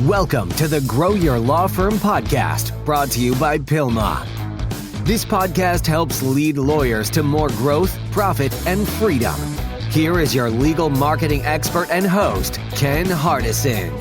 Welcome to the Grow Your Law Firm podcast, brought to you by Pilma. This podcast helps lead lawyers to more growth, profit, and freedom. Here is your legal marketing expert and host, Ken Hardison.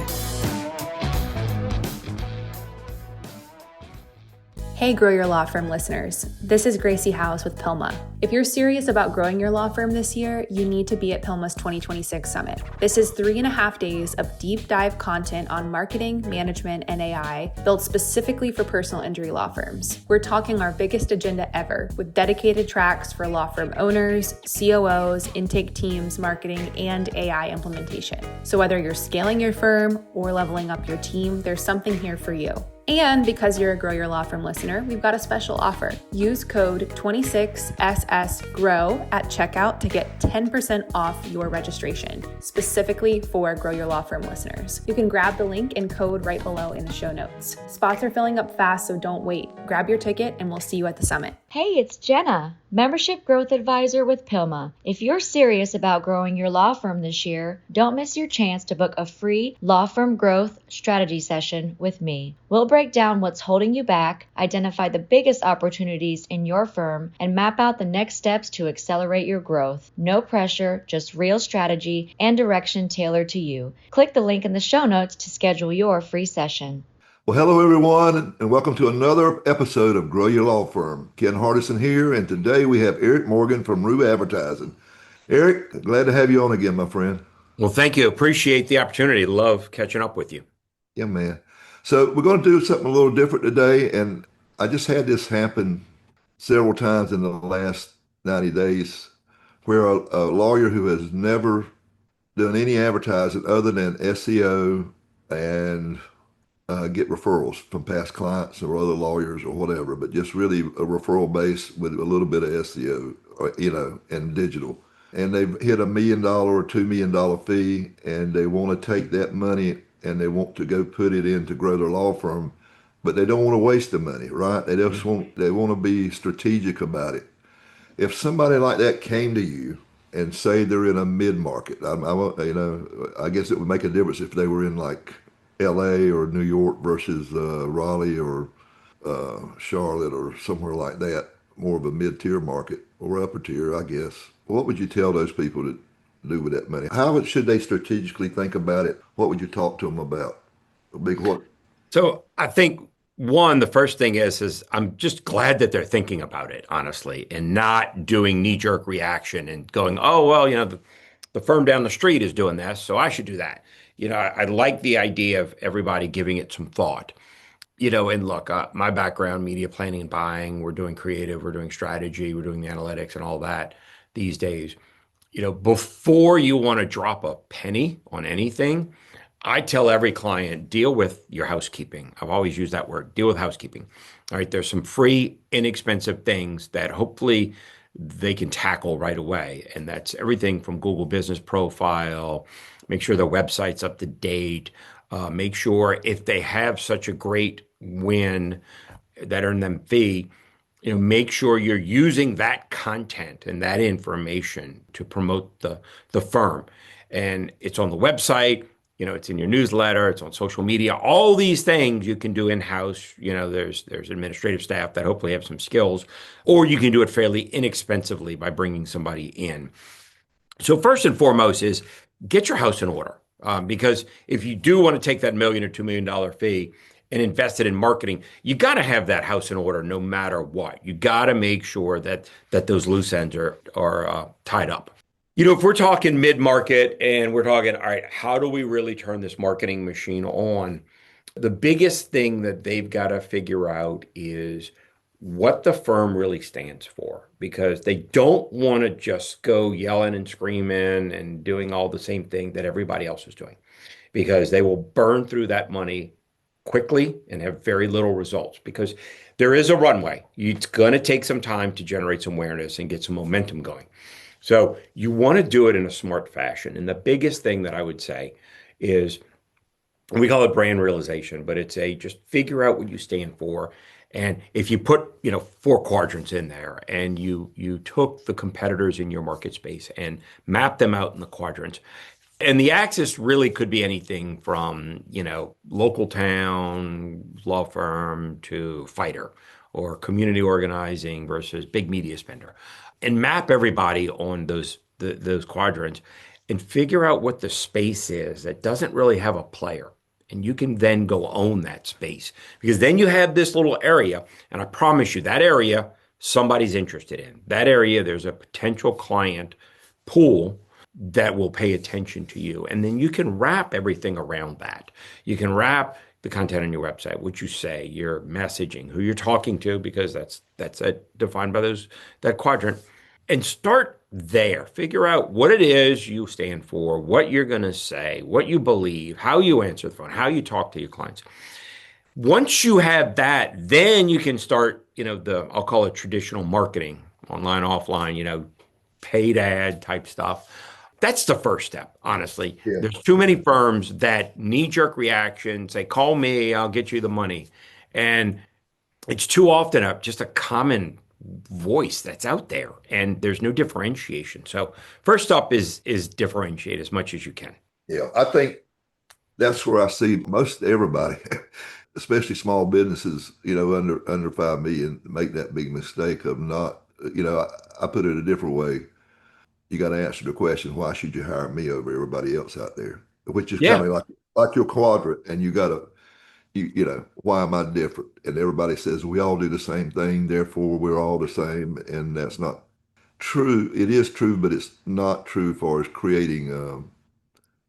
Hey, Grow Your Law Firm listeners. This is Gracie House with Pilma. If you're serious about growing your law firm this year, you need to be at Pilma's 2026 Summit. This is 3.5 days of deep dive content on marketing, management, and AI built specifically for personal injury law firms. We're talking our biggest agenda ever with dedicated tracks for law firm owners, COOs, intake teams, marketing, and AI implementation. So whether you're scaling your firm or leveling up your team, there's something here for you. And because you're a Grow Your Law Firm listener, we've got a special offer. Use code 26SSGROW at checkout to get 10% off your registration, specifically for Grow Your Law Firm listeners. You can grab the link and code right below in the show notes. Spots are filling up fast, so don't wait. Grab your ticket and we'll see you at the summit. Hey, it's Jenna, Membership Growth Advisor with Pilma. If you're serious about growing your law firm this year, don't miss your chance to book a free law firm growth strategy session with me. We'll break down what's holding you back, identify the biggest opportunities in your firm, and map out the next steps to accelerate your growth. No pressure, just real strategy and direction tailored to you. Click the link in the show notes to schedule your free session. Well, hello, everyone, and welcome to another episode of Grow Your Law Firm. Ken Hardison here, and today we have Eric Morgan from Roux Advertising. Eric, glad to have you on again, my friend. Well, thank you. Appreciate the opportunity. Love catching up with you. Yeah, man. So we're going to do something a little different today, and I just had this happen several times in the last 90 days where a lawyer who has never done any advertising other than SEO and get referrals from past clients or other lawyers or whatever, but just really a referral base with a little bit of SEO, and digital. And they've hit $1 million or $2 million fee, and they want to take that money and they want to go put it in to grow their law firm, but they don't want to waste the money, right? They want to be strategic about it. If somebody like that came to you and say they're in a mid-market, I guess it would make a difference if they were in like LA or New York versus Raleigh or Charlotte or somewhere like that, more of a mid-tier market or upper tier, I guess. What would you tell those people to do with that money? How should they strategically think about it? What would you talk to them about? A big what? So I think the first thing is I'm just glad that they're thinking about it, honestly, and not doing knee-jerk reaction and going, oh, well, the firm down the street is doing this, so I should do that. I like the idea of everybody giving it some thought. And look, my background, media planning and buying, we're doing creative, we're doing strategy, we're doing the analytics and all that these days. Before you want to drop a penny on anything, I tell every client, deal with your housekeeping. I've always used that word, deal with housekeeping. All right, there's some free, inexpensive things that hopefully they can tackle right away. And that's everything from Google Business Profile, make sure their website's up to date, make sure if they have such a great win that earn them fee, make sure you're using that content and that information to promote the firm. And it's on the website, it's in your newsletter, it's on social media, all these things you can do in-house. There's administrative staff that hopefully have some skills, or you can do it fairly inexpensively by bringing somebody in. So first and foremost is get your house in order. Because if you do want to take that $1 million or $2 million fee and invest it in marketing, you got to have that house in order no matter what. You got to make sure that those loose ends are tied up. If we're talking mid-market and we're talking, all right, how do we really turn this marketing machine on? The biggest thing that they've got to figure out is what the firm really stands for, because they don't want to just go yelling and screaming and doing all the same thing that everybody else is doing, because they will burn through that money quickly and have very little results, because there is a runway. It's going to take some time to generate some awareness and get some momentum going. So you want to do it in a smart fashion. And the biggest thing that I would say is, we call it brand realization, but it's just figure out what you stand for. And if you put, 4 quadrants in there and you took the competitors in your market space and mapped them out in the quadrants, And the axis really could be anything from, local town, law firm to fighter or community organizing versus big media spender. And map everybody on those quadrants and figure out what the space is that doesn't really have a player. And you can then go own that space because then you have this little area. And I promise you, that area somebody's interested in. That area, there's a potential client pool that will pay attention to you. And then you can wrap everything around that. You can wrap the content on your website, what you say, your messaging, who you're talking to, because that's defined by that quadrant. And start there. Figure out what it is you stand for, what you're going to say, what you believe, how you answer the phone, how you talk to your clients. Once you have that, then you can start, I'll call it traditional marketing, online, offline, paid ad type stuff. That's the first step, honestly. Yeah. There's too many firms that knee-jerk reaction, say, call me, I'll get you the money. And it's too often just a common voice that's out there, and there's no differentiation. So first up is differentiate as much as you can. Yeah, I think that's where I see most everybody, especially small businesses, under 5 million, make that big mistake of not, I put it a different way. You got to answer the question, why should you hire me over everybody else out there? Which is kind Yeah. of like your quadrant, and you got to, why am I different? And everybody says we all do the same thing, therefore we're all the same, and that's not true. It is true, but it's not true for us creating a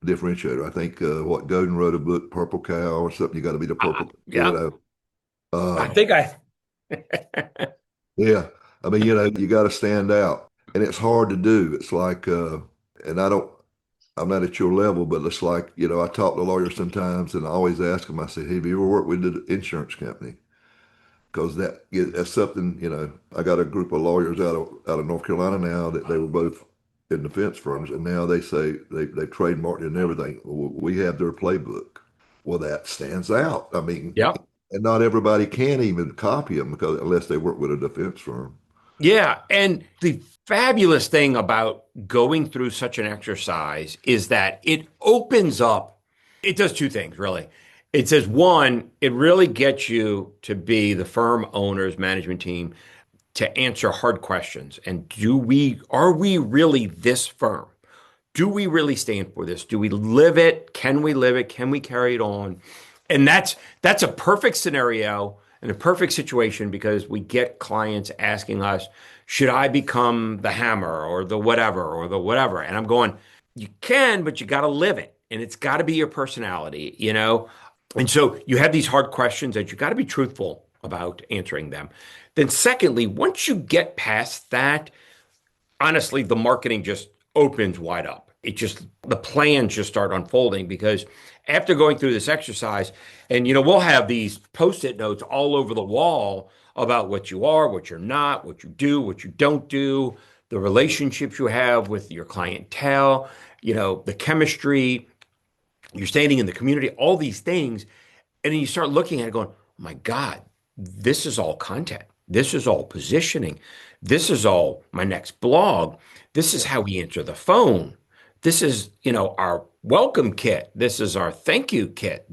differentiator. I think Godin wrote a book, Purple Cow or something. You got to be the purple, Yeah. I Uh, think yeah. I mean, you got to stand out, and it's hard to do. It's like, and I'm not at your level, but it's like, I talk to lawyers sometimes, and I always ask them. I say, "Hey, have you ever worked with the insurance company?" Because that's something. I got a group of lawyers out of North Carolina now that they were both in defense firms, and now they say they trademarked it and everything. Well, we have their playbook. Well, that stands out. I mean, yeah. and not everybody can even copy them because unless they work with a defense firm. Yeah. And the fabulous thing about going through such an exercise is that it opens up, it does two things, really. It says, one, it really gets you to be the firm owner's management team to answer hard questions. And are we really this firm? Do we really stand for this? Do we live it? Can we live it? Can we carry it on? And that's a perfect scenario and a perfect situation because we get clients asking us, should I become the hammer or the whatever or the whatever? And I'm going, you can, but you got to live it. And it's got to be your personality, And so you have these hard questions that you got to be truthful about answering them. Then secondly, once you get past that, honestly, the marketing just opens wide up. The plans just start unfolding because after going through this exercise, and we'll have these post-it notes all over the wall about what you are, what you're not, what you do, what you don't do, the relationships you have with your clientele, the chemistry, you're standing in the community, all these things. And then you start looking at it going, oh my God, this is all content. This is all positioning. This is all my next blog. This is how we answer the phone. This is, our welcome kit. This is our thank you kit.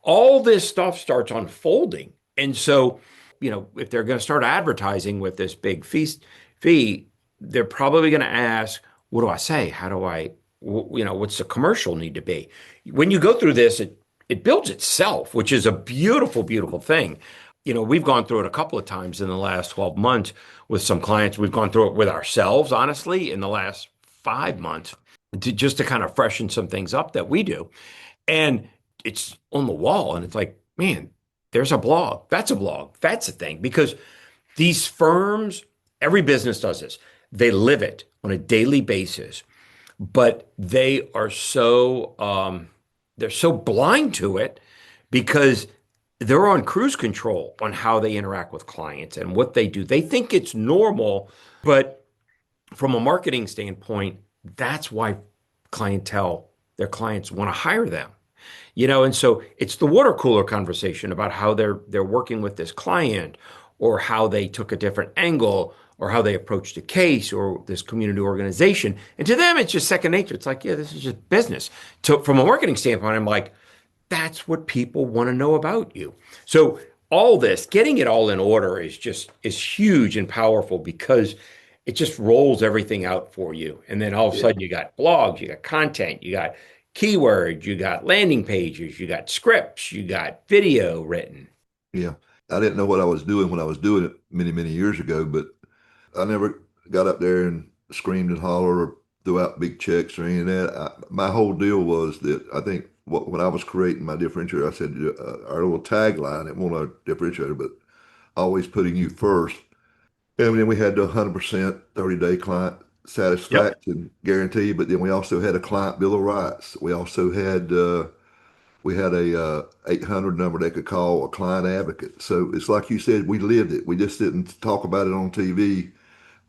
All this stuff starts unfolding. And so, if they're going to start advertising with this big fee, they're probably going to ask, what do I say? How do I, what's the commercial need to be? When you go through this, it builds itself, which is a beautiful, beautiful thing. We've gone through it a couple of times in the last 12 months with some clients. We've gone through it with ourselves, honestly, in the last 5 months to kind of freshen some things up that we do. And it's on the wall. And it's like, man, there's a blog. That's a blog. That's a thing. Because these firms, every business does this. They live it on a daily basis, but they are they're so blind to it because they're on cruise control on how they interact with clients and what they do. They think it's normal, but from a marketing standpoint, that's why their clients want to hire them. And so it's the water cooler conversation about how they're working with this client or how they took a different angle or how they approached a case or this community organization. And to them, it's just second nature. It's like, yeah, this is just business. So from a marketing standpoint, I'm like, that's what people want to know about you. So all this, getting it all in order is huge and powerful because it just rolls everything out for you. And then all of a Yeah. sudden you got blogs, you got content, you got keywords, you got landing pages, you got scripts, you got video written. Yeah. I didn't know what I was doing when I was doing it many, many years ago, but I never got up there and screamed and hollered or threw out big checks or any of that. My whole deal was that I think when I was creating my differentiator, I said our little tagline, it wasn't our differentiator, but always putting you first. And then we had the 100% 30-day client Yep. satisfaction guarantee, but then we also had a client bill of rights. We had a 800 number they could call a client advocate. So it's like you said, we lived it. We just didn't talk about it on TV.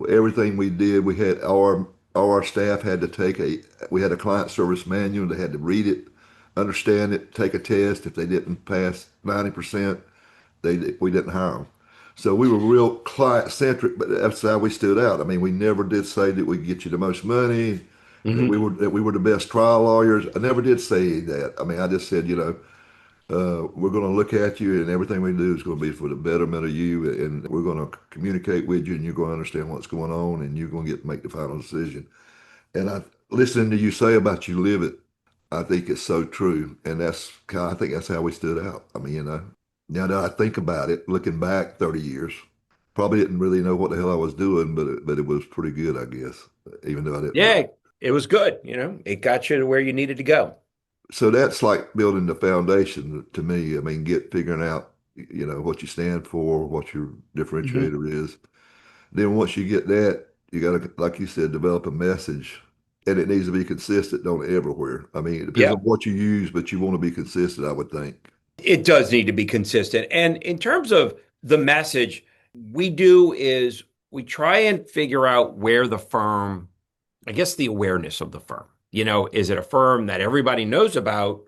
Everything we did, we had all our staff had to we had a client service manual. They had to read it, understand it, take a test. If they didn't pass 90%, we didn't hire them. So we were real client centric, but that's how we stood out. I mean, we never did say that we'd get you the most money, Hmm. that we were the best trial lawyers. I never did say that. I mean, I just said, we're going to look at you, and everything we do is going to be for the betterment of you, and we're going to communicate with you, and you're going to understand what's going on, and you're going to get to make the final decision. And listening to you say about you live it, I think it's so true, and I think that's how we stood out. I mean, now that I think about it, looking back 30 years, probably didn't really know what the hell I was doing, but it was pretty good, I guess, even though I didn't know. Yeah, it was good. It got you to where you needed to go. So that's like building the foundation to me. I mean, figuring out, what you stand for, what your Hmm. differentiator is. Then once you get that, you got to, like you said, develop a message, and it needs to be consistent, don't everywhere. I mean, it depends on Yeah. what you use, but you want to be consistent, I would think. It does need to be consistent. And in terms of the message, we do is we try and figure out where the firm, I guess the awareness of the firm. Is it a firm that everybody knows about,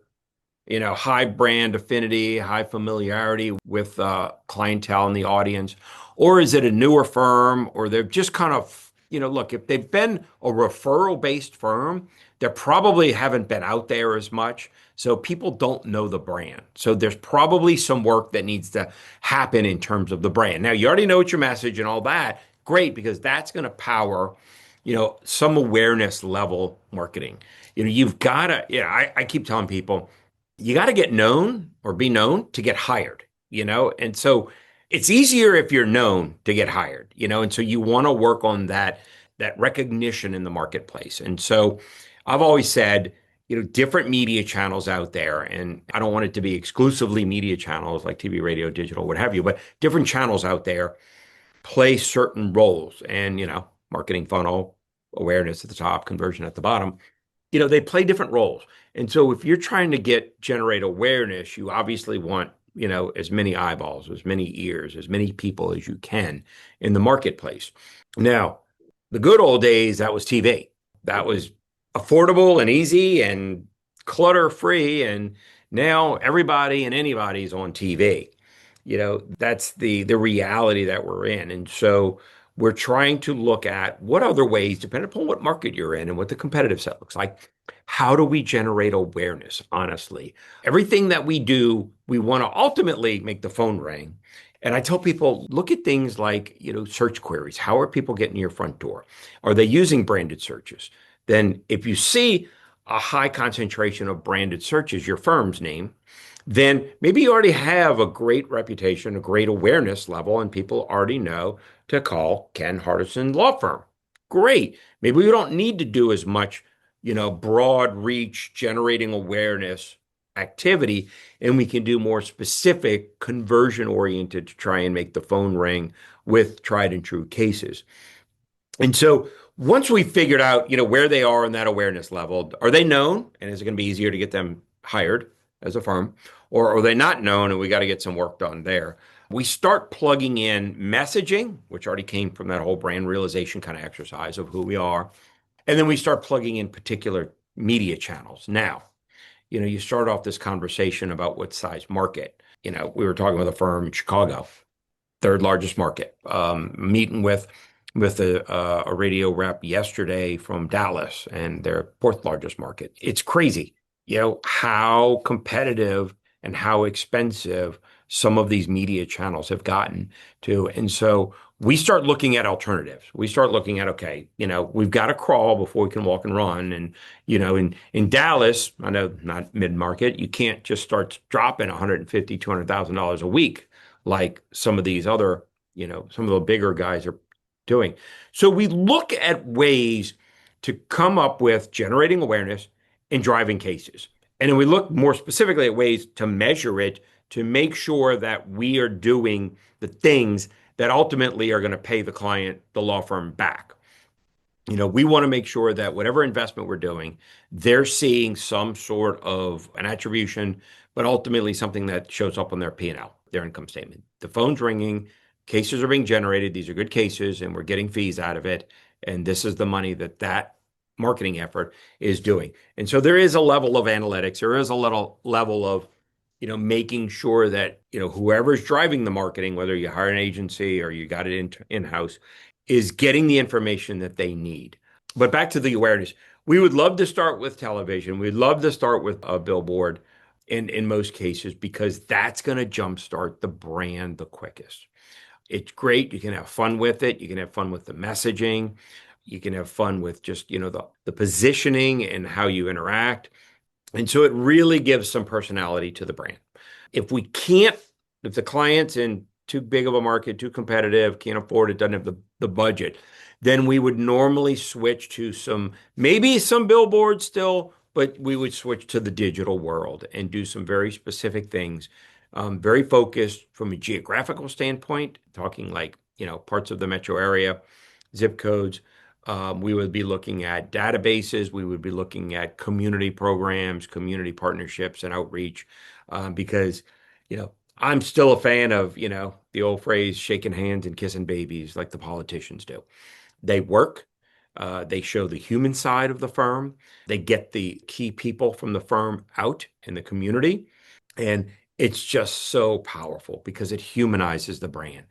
high brand affinity, high familiarity with clientele in the audience? Or is it a newer firm, or they're just kind of, look, if they've been a referral-based firm, they probably haven't been out there as much. So people don't know the brand. So there's probably some work that needs to happen in terms of the brand. Now, you already know what your message and all that. Great, because that's going to power, some awareness level marketing. You've got to, I keep telling people, you got to get known or be known to get hired, And so it's easier if you're known to get hired, And so you want to work on that recognition in the marketplace. And so I've always said, different media channels out there, and I don't want it to be exclusively media channels like TV, radio, digital, what have you, but different channels out there play certain roles. And, marketing funnel, awareness at the top, conversion at the bottom, they play different roles. And so if you're trying to generate awareness, you obviously want, as many eyeballs, as many ears, as many people as you can in the marketplace. Now, the good old days, that was TV. That was affordable and easy and clutter free. And now everybody and anybody's on TV. That's the reality that we're in. And so we're trying to look at what other ways, depending upon what market you're in and what the competitive set looks like, how do we generate awareness, honestly? Everything that we do, we want to ultimately make the phone ring. And I tell people, look at things like, search queries. How are people getting to your front door? Are they using branded searches? Then if you see a high concentration of branded searches, your firm's name, then maybe you already have a great reputation, a great awareness level, and people already know to call Ken Hardison Law Firm. Great. Maybe we don't need to do as much, broad reach, generating awareness activity, and we can do more specific conversion oriented to try and make the phone ring with tried and true cases. And so once we figured out, where they are in that awareness level, are they known? And is it going to be easier to get them hired as a firm? Or are they not known and we got to get some work done there? We start plugging in messaging, which already came from that whole brand realization kind of exercise of who we are. And then we start plugging in particular media channels. Now, you start off this conversation about what size market. We were talking with a firm in Chicago, third largest market, meeting with with a radio rep yesterday from Dallas and their fourth largest market. It's crazy, how competitive and how expensive some of these media channels have gotten to. And so we start looking at alternatives. We start looking at, okay, we've got to crawl before we can walk and run. And, in Dallas, I know not mid-market, you can't just start dropping $150,000, $200,000 a week like some of these other, some of the bigger guys are doing. So we look at ways to come up with generating awareness and driving cases. And then we look more specifically at ways to measure it to make sure that we are doing the things that ultimately are going to pay the client, the law firm back. We want to make sure that whatever investment we're doing, they're seeing some sort of an attribution, but ultimately something that shows up on their P&L, their income statement. The phone's ringing, cases are being generated. These are good cases, and we're getting fees out of it. And this is the money that marketing effort is doing. And so there is a level of analytics. There is a little level of, making sure that, whoever's driving the marketing, whether you hire an agency or you got it in-house, is getting the information that they need. But back to the awareness, we would love to start with television. We'd love to start with a billboard in most cases, because that's going to jumpstart the brand the quickest. It's great. You can have fun with it. You can have fun with the messaging. You can have fun with just, the positioning and how you interact. And so it really gives some personality to the brand. If we can't, if the client's in too big of a market, too competitive, can't afford it, doesn't have the budget, then we would normally switch to maybe some billboards still, but we would switch to the digital world and do some very specific things, very focused from a geographical standpoint, talking like, parts of the metro area, zip codes. We would be looking at databases. We would be looking at community programs, community partnerships, and outreach, because, I'm still a fan of, the old phrase, shaking hands and kissing babies like the politicians do. They work. They show the human side of the firm. They get the key people from the firm out in the community. And it's just so powerful because it humanizes the brand.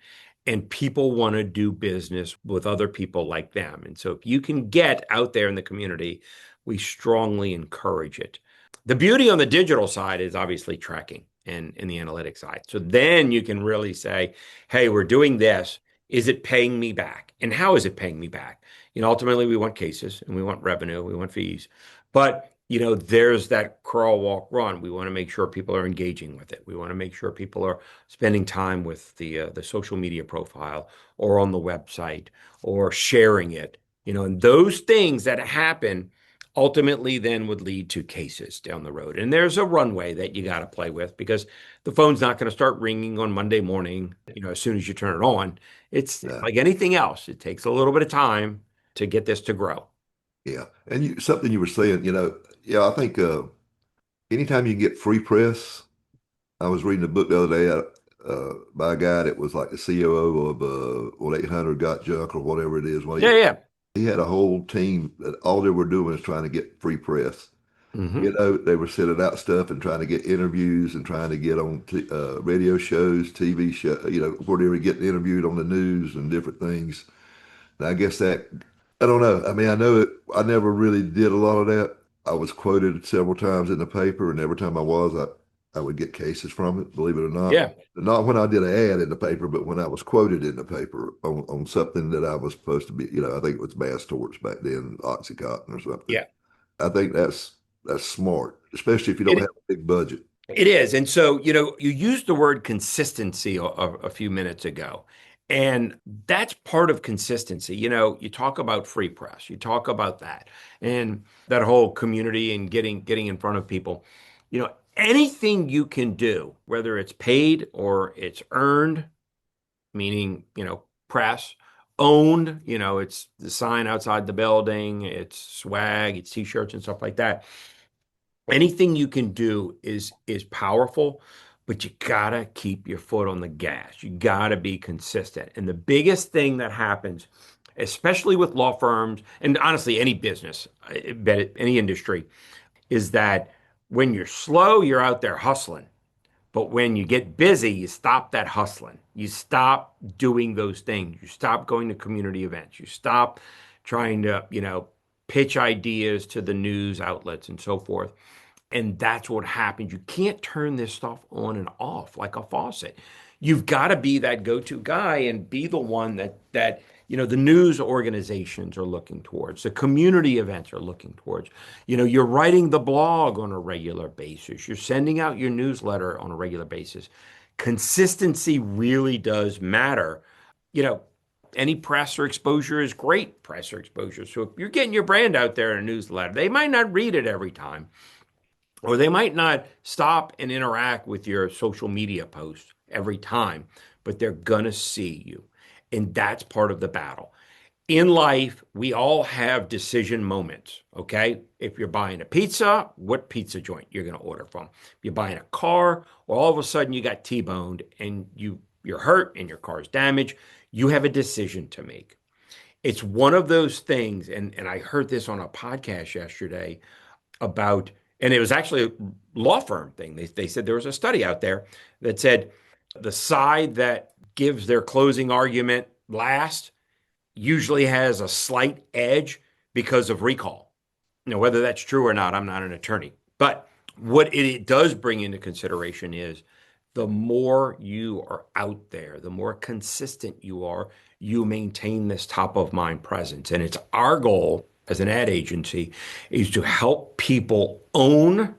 And people want to do business with other people like them. And so if you can get out there in the community, we strongly encourage it. The beauty on the digital side is obviously tracking and in the analytics side. So then you can really say, hey, we're doing this. Is it paying me back? And how is it paying me back? Ultimately, we want cases and we want revenue, we want fees. But, there's that crawl, walk, run. We want to make sure people are engaging with it. We want to make sure people are spending time with the social media profile or on the website or sharing it. And those things that happen ultimately then would lead to cases down the road. And there's a runway that you got to play with, because the phone's not going to start ringing on Monday morning, as soon as you turn it on. It's like anything else. It takes a little bit of time to get this to grow. Yeah. And something you were saying, yeah, I think anytime you get free press, I was reading a book the other day by a guy that was like the COO of 800 Got Junk or whatever it is. Well, Yeah. he had a whole team that all they were doing is trying to get free press. They were sending out stuff and trying to get interviews and trying to get on radio shows, TV show, where they were getting interviewed on the news and different things. And I guess I don't know. I mean, I know I never really did a lot of that. I was quoted several times in the paper, and every time I would get cases from it, believe it or not. Yeah. Not when I did an ad in the paper, but when I was quoted in the paper on something that I was supposed to be, I think it was Bass Torch back then, Oxycontin or something. Yeah. I think that's smart, especially if you don't have a big budget. It is. And so, you used the word consistency a few minutes ago. And that's part of consistency. You talk about free press, you talk about that and that whole community and getting in front of people. Anything you can do, whether it's paid or it's earned, meaning, press, owned, it's the sign outside the building, it's swag, it's t-shirts and stuff like that. Anything you can do is powerful, but you gotta keep your foot on the gas. You gotta be consistent. And the biggest thing that happens, especially with law firms and honestly any business, any industry, is that when you're slow, you're out there hustling. But when you get busy, you stop that hustling. You stop doing those things. You stop going to community events. You stop trying to, pitch ideas to the news outlets and so forth. And that's what happens. You can't turn this stuff on and off like a faucet. You've got to be that go-to guy and be the one that the news organizations are looking towards, the community events are looking towards. You're writing the blog on a regular basis. You're sending out your newsletter on a regular basis. Consistency really does matter. Any press or exposure is great press or exposure. So if you're getting your brand out there in a newsletter, they might not read it every time, or they might not stop and interact with your social media posts every time, but they're going to see you. And that's part of the battle. In life, we all have decision moments, okay? If you're buying a pizza, what pizza joint you're going to order from? If you're buying a car, or all of a sudden you got T-boned and you're hurt and your car's damaged, you have a decision to make. It's one of those things, and I heard this on a podcast yesterday about, and it was actually a law firm thing. They said there was a study out there that said the side that gives their closing argument last usually has a slight edge because of recall. Whether that's true or not, I'm not an attorney. But what it does bring into consideration is the more you are out there, the more consistent you are, you maintain this top of mind presence. And it's our goal as an ad agency is to help people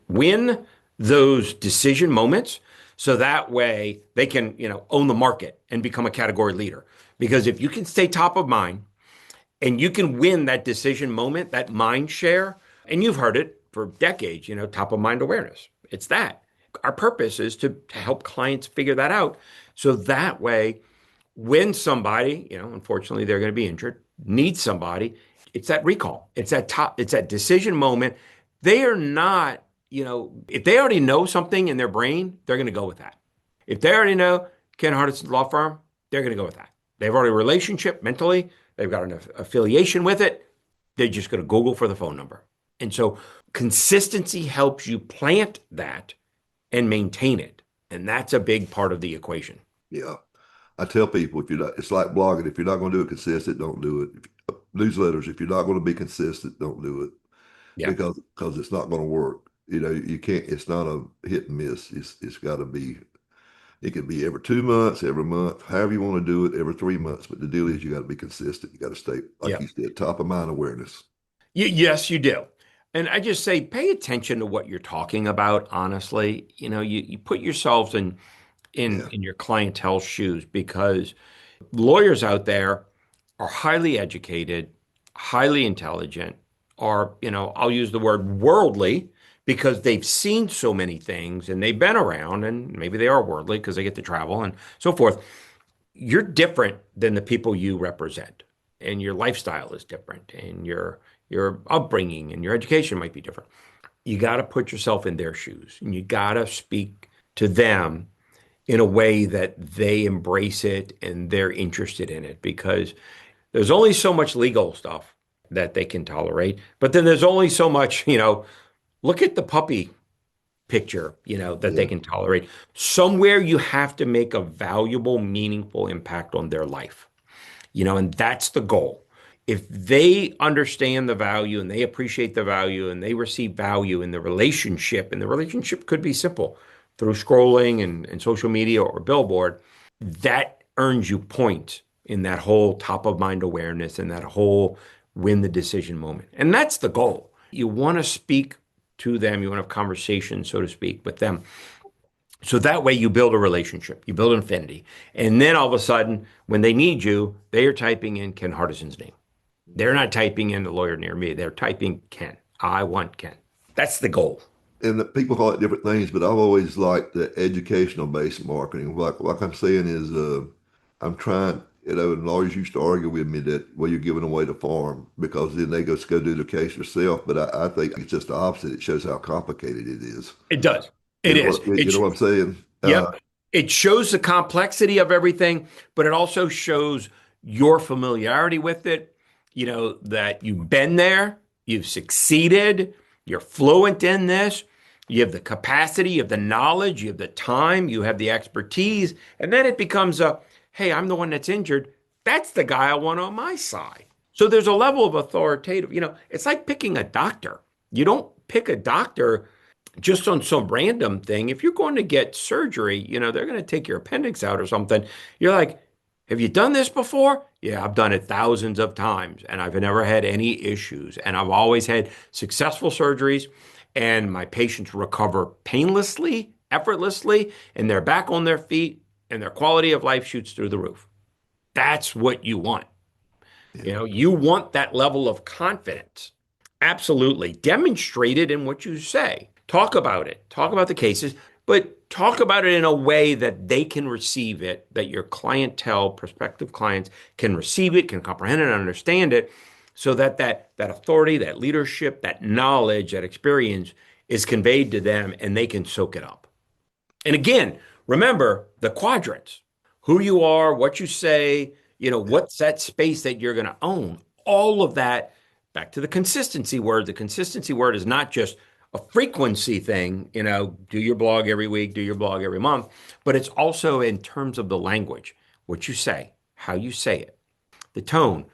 win those decision moments. So that way they can, own the market and become a category leader. Because if you can stay top of mind and you can win that decision moment, that mind share, and you've heard it for decades, top of mind awareness. It's that. Our purpose is to help clients figure that out. So that way, when somebody, unfortunately they're going to be injured, needs somebody, it's that recall. It's that decision moment. They are not, if they already know something in their brain, they're going to go with that. If they already know Ken Hardison's law firm, they're going to go with that. They've already a relationship mentally. They've got an affiliation with it. They're just going to Google for the phone number. And so consistency helps you plant that and maintain it. And that's a big part of the equation. Yeah. I tell people, it's like blogging. If you're not going to do it consistent, don't do it. Newsletters, if you're not going to be consistent, don't do it. Yeah. Because it's not going to work. You can't, it's not a hit and miss. It's got to be, it can be every 2 months, every month, however you want to do it, every 3 months. But the deal is you got to be consistent. You got to stay, like you said, top of mind awareness. Yes, you do. And I just say, pay attention to what you're talking about, honestly. You put yourselves in your clientele's shoes, because lawyers out there are highly educated, highly intelligent, are, I'll use the word worldly, because they've seen so many things and they've been around, and maybe they are worldly because they get to travel and so forth. You're different than the people you represent, and your lifestyle is different, and your upbringing and your education might be different. You got to put yourself in their shoes, and you got to speak to them in a way that they embrace it and they're interested in it, because there's only so much legal stuff that they can tolerate. But then there's only so much, look at the puppy picture, that they can tolerate. Somewhere you have to make a valuable, meaningful impact on their life, and that's the goal. If they understand the value and they appreciate the value and they receive value in the relationship, and the relationship could be simple through scrolling and social media or billboard, that earns you points in that whole top of mind awareness and that whole win the decision moment. And that's the goal. You want to speak to them. You want to have conversations, so to speak, with them. So that way you build a relationship, you build an affinity. And then all of a sudden, when they need you, they are typing in Ken Hardison's name. They're not typing in the lawyer near me. They're typing Ken. I want Ken. That's the goal. And people call it different things, but I've always liked the educational-based marketing. Like I'm saying is, I'm trying, and lawyers used to argue with me that, well, you're giving away the farm, because then they go do the case yourself. But I think it's just the opposite. It shows how complicated it is. It does. It is. You know what I'm saying? Yep. It shows the complexity of everything, but it also shows your familiarity with it, that you've been there, you've succeeded, you're fluent in this. You have the capacity, you have the knowledge, you have the time, you have the expertise, and then it becomes hey, I'm the one that's injured. That's the guy I want on my side. So there's a level of authoritative, it's like picking a doctor. You don't pick a doctor just on some random thing. If you're going to get surgery, they're going to take your appendix out or something. You're like, have you done this before? Yeah, I've done it thousands of times and I've never had any issues. And I've always had successful surgeries and my patients recover painlessly, effortlessly, and they're back on their feet and their quality of life shoots through the roof. That's what you want. You want that level of confidence. Absolutely. Demonstrate it in what you say. Talk about it. Talk about the cases, but talk about it in a way that they can receive it, that your clientele, prospective clients can receive it, can comprehend it and understand it, so that that authority, that leadership, that knowledge, that experience is conveyed to them and they can soak it up. And again, remember the quadrants, who you are, what you say, what's that space that you're going to own. All of that, back to the consistency word. The consistency word is not just a frequency thing, do your blog every week, do your blog every month, but it's also in terms of the language, what you say, how you say it, the tone.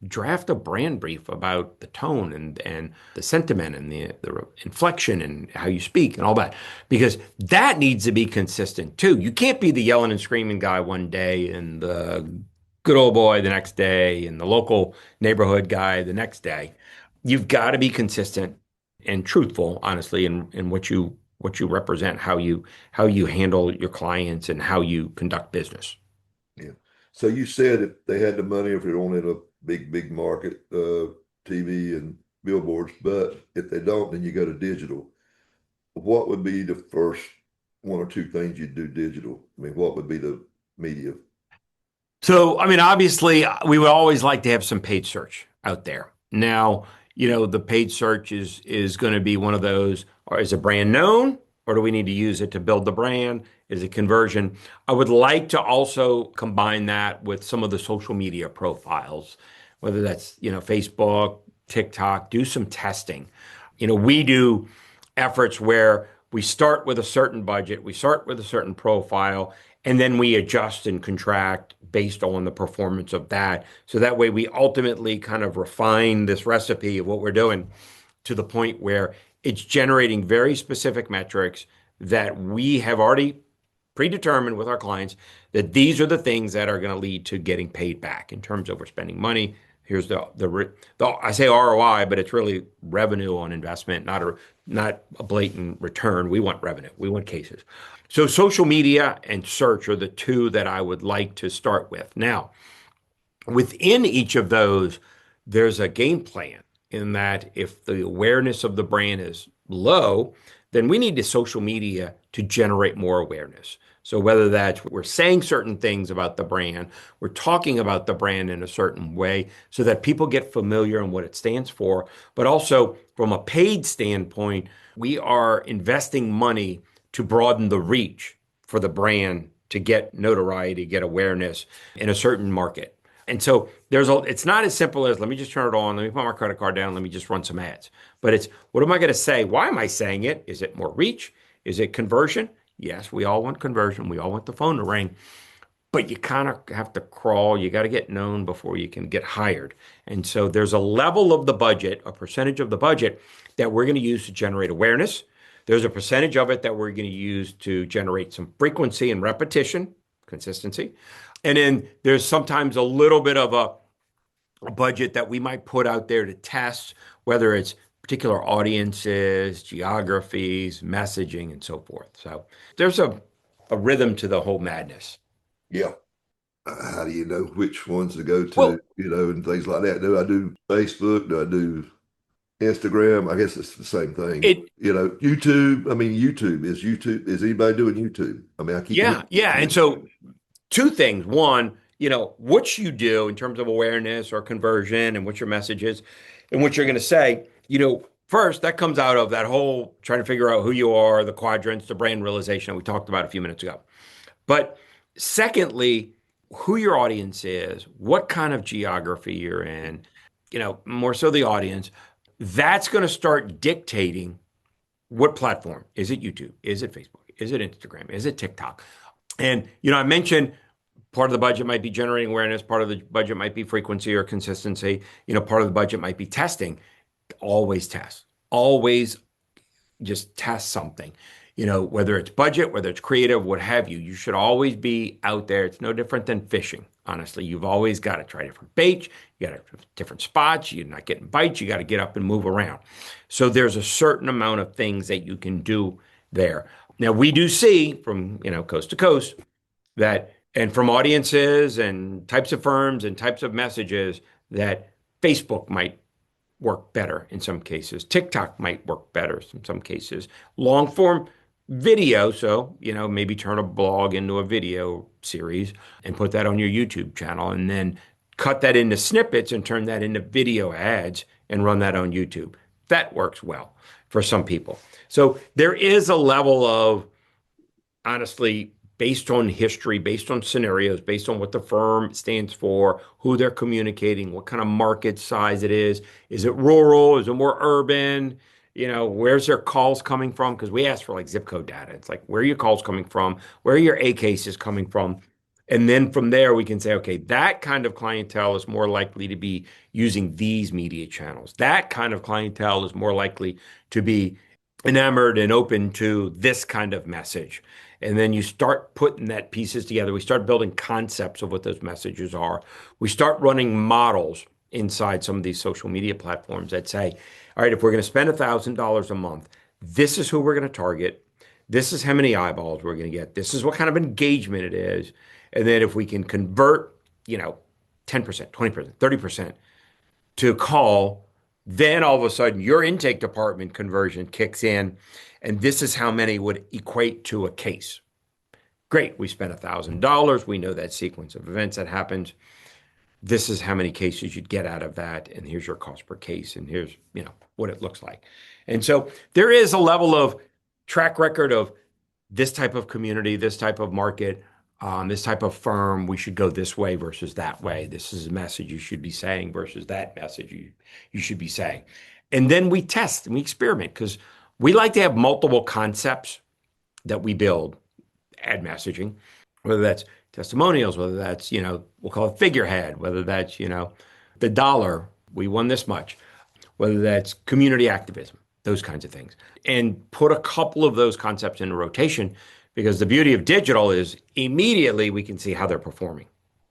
Draft a brand brief about the tone and the sentiment and the inflection and how you speak and all that, because that needs to be consistent too. You can't be the yelling and screaming guy one day and the good old boy the next day and the local neighborhood guy the next day. You've got to be consistent and truthful, honestly, in what you represent, how you handle your clients and how you conduct business. Yeah. So you said if they had the money, if they're only in a big market, TV and billboards, but if they don't, then you go to digital. What would be the first one or two things you'd do digital? I mean, what would be the media? So, obviously, we would always like to have some paid search out there. Now, the paid search is going to be one of those, or is a brand known, or do we need to use it to build the brand? Is it conversion? I would like to also combine that with some of the social media profiles, whether that's, Facebook, TikTok, do some testing. We do efforts where we start with a certain budget, we start with a certain profile, and then we adjust and contract based on the performance of that. So that way we ultimately kind of refine this recipe of what we're doing to the point where it's generating very specific metrics that we have already predetermined with our clients, that these are the things that are going to lead to getting paid back in terms of we're spending money. Here's the I say ROI, but it's really revenue on investment, not a blatant return. We want revenue. We want cases. So social media and search are the two that I would like to start with. Now, within each of those, there's a game plan in that if the awareness of the brand is low, then we need the social media to generate more awareness. So whether that's we're saying certain things about the brand, we're talking about the brand in a certain way so that people get familiar on what it stands for, but also from a paid standpoint, we are investing money to broaden the reach for the brand to get notoriety, get awareness in a certain market. And so it's not as simple as let me just turn it on, let me put my credit card down, let me just run some ads. But it's what am I going to say? Why am I saying it? Is it more reach? Is it conversion? Yes, we all want conversion. We all want the phone to ring. But you kind of have to crawl. You got to get known before you can get hired. And so there's a level of the budget, a percentage of the budget that we're going to use to generate awareness. There's a percentage of it that we're going to use to generate some frequency and repetition, consistency. And then there's sometimes a little bit of a budget that we might put out there to test, whether it's particular audiences, geographies, messaging, and so forth. So there's a rhythm to the whole madness. Yeah. How do you know which ones to go to, Well, and things like that? Do I do Facebook? Do I do Instagram? I guess it's the same thing. YouTube. YouTube. Is anybody doing YouTube? I keep yeah. And so two things. One, what you do in terms of awareness or conversion and what your message is and what you're going to say, first, that comes out of that whole trying to figure out who you are, the quadrants, the brand realization that we talked about a few minutes ago. But secondly, who your audience is, what kind of geography you're in, more so the audience, that's going to start dictating what platform? Is it YouTube? Is it Facebook? Is it Instagram? Is it TikTok? And, I mentioned part of the budget might be generating awareness. Part of the budget might be frequency or consistency. Part of the budget might be testing. Always test. Always just test something. Whether it's budget, whether it's creative, what have you. You should always be out there. It's no different than fishing. Honestly, you've always got to try different baits. You got to different spots. You're not getting bites. You got to get up and move around. So there's a certain amount of things that you can do there. Now we do see from coast to coast that, and from audiences and types of firms and types of messages, that Facebook might work better in some cases. TikTok might work better in some cases. Long form video, so maybe turn a blog into a video series and put that on your YouTube channel, and then cut that into snippets and turn that into video ads and run that on YouTube. That works well for some people. So there is a level of, honestly, based on history, based on scenarios, based on what the firm stands for, who they're communicating, what kind of market size it is. Is it rural? Is it more urban? Where's their calls coming from? Because we ask for like zip code data. It's like, where are your calls coming from? Where are your A cases coming from? And then from there, we can say, okay, that kind of clientele is more likely to be using these media channels. That kind of clientele is more likely to be enamored and open to this kind of message. And then you start putting that pieces together. We start building concepts of what those messages are. We start running models inside some of these social media platforms that say, all right, if we're going to spend $1,000 a month, this is who we're going to target. This is how many eyeballs we're going to get. This is what kind of engagement it is. And then if we can convert, 10%, 20%, 30% to call, then all of a sudden your intake department conversion kicks in. And this is how many would equate to a case. Great, we spent $1,000. We know that sequence of events that happens. This is how many cases you'd get out of that. And here's your cost per case. And here's, what it looks like. And so there is a level of track record of this type of community, this type of market, this type of firm. We should go this way versus that way. This is a message you should be saying versus that message you should be saying. And then we test and we experiment, because we like to have multiple concepts that we build, ad messaging, whether that's testimonials, whether that's, we'll call it figurehead, whether that's, the dollar, we won this much, whether that's community activism, those kinds of things. And put a couple of those concepts into rotation, because the beauty of digital is immediately we can see how they're performing.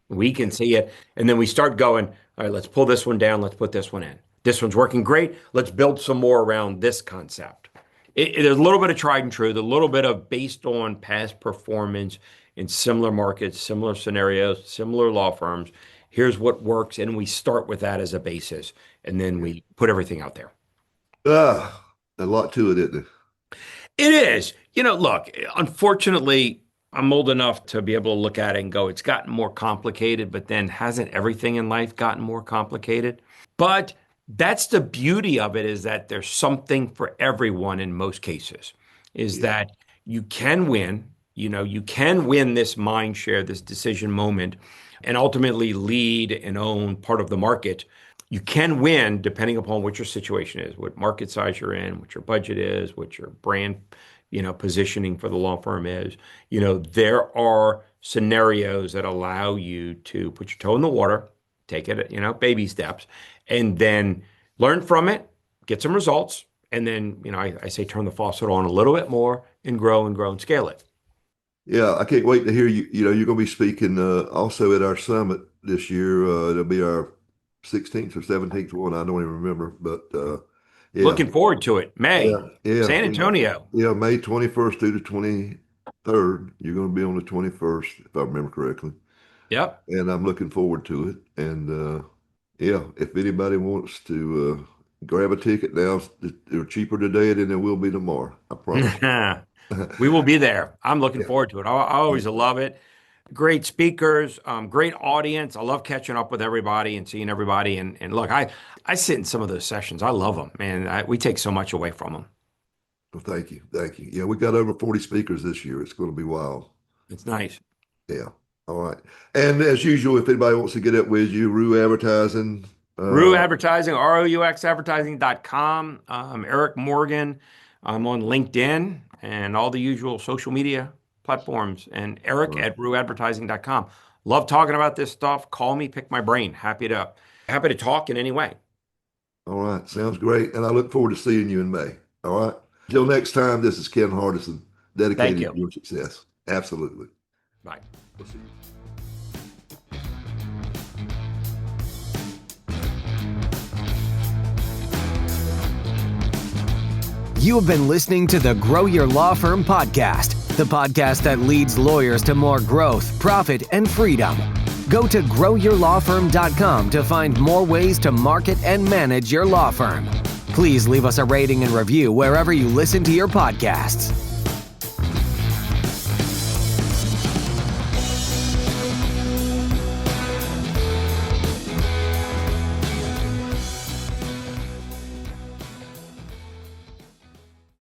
We can see it. And then we start going, all right, let's pull this one down. Let's put this one in. This one's working great. Let's build some more around this concept. There's a little bit of tried and true, a little bit of based on past performance in similar markets, similar scenarios, similar law firms. Here's what works. And we start with that as a basis. And then we put everything out there. A lot to it, isn't it? It is. Look, unfortunately, I'm old enough to be able to look at it and go, it's gotten more complicated, but then hasn't everything in life gotten more complicated? But that's the beauty of it, is that there's something for everyone in most cases, is that you can win, you can win this mind share, this decision moment, and ultimately lead and own part of the market. You can win depending upon what your situation is, what market size you're in, what your budget is, what your brand, positioning for the law firm is. There are scenarios that allow you to put your toe in the water, take it, baby steps, and then learn from it, get some results, and then, I say turn the faucet on a little bit more and grow and scale it. Yeah, I can't wait to hear you. You're going to be speaking also at our summit this year. It'll be our 16th or 17th one. I don't even remember, but yeah. Looking forward to it. May, yeah. San Antonio. Yeah, May 21st through the 23rd. You're going to be on the 21st, if I remember correctly. Yep. And I'm looking forward to it. And if anybody wants to grab a ticket now, they're cheaper today than they will be tomorrow. I promise. We will be there. I'm looking forward to it. I always love it. Great speakers, great audience. I love catching up with everybody and seeing everybody. And look, I sit in some of those sessions. I love them, man. We take so much away from them. Well, thank you. Yeah, we got over 40 speakers this year. It's going to be wild. It's nice. Yeah. All right. And as usual, if anybody wants to get up with you, Roux Advertising. Roux Advertising, ROUX advertising.com. Eric Morgan, I'm on LinkedIn and all the usual social media platforms, and Eric at rouxadvertising.com. Love talking about this stuff. Call me, pick my brain. Happy to talk in any way. All right. Sounds great. And I look forward to seeing you in May. All right. Until next time, this is Ken Hardison, dedicated to your success. Absolutely. Bye. We'll see you. You have been listening to the Grow Your Law Firm podcast, the podcast that leads lawyers to more growth, profit, and freedom. Go to growyourlawfirm.com to find more ways to market and manage your law firm. Please leave us a rating and review wherever you listen to your podcasts.